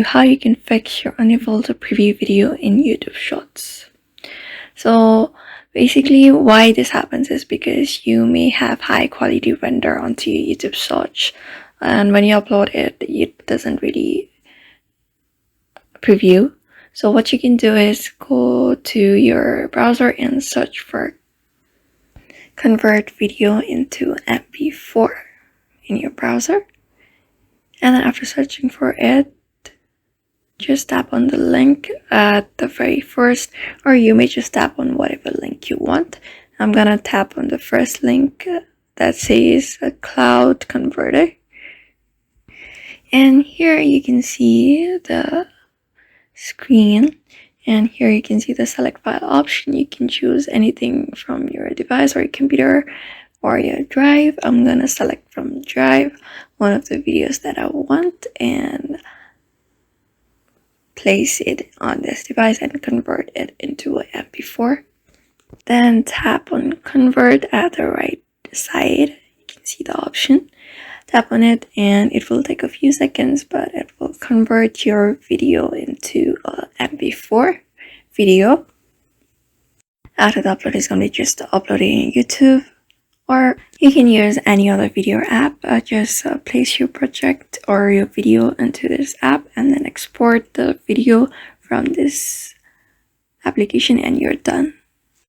how you can fix your unevolved preview video in YouTube Shorts. So basically why this happens is because you may have high quality render onto your YouTube search, and when you upload it, it doesn't really preview. So what you can do is go to your browser and search for convert video into MP4 in your browser, and then after searching for it, just tap on the link at the very first, or you may just tap on whatever link you want. I'm gonna tap on the first link that says a cloud converter, and here you can see the screen, and here you can see the select file option. You can choose anything from your device or your computer or your drive. I'm gonna select from drive one of the videos that I want and place it on this device and convert it into an MP4. Then tap on convert at the right side. You can see the option. Tap on it and it will take a few seconds, but it will convert your video into an MP4 video. After the upload, is going to be just uploading YouTube, or you can use any other video app. Just place your project or your video into this app and then export the video from this application and you're done.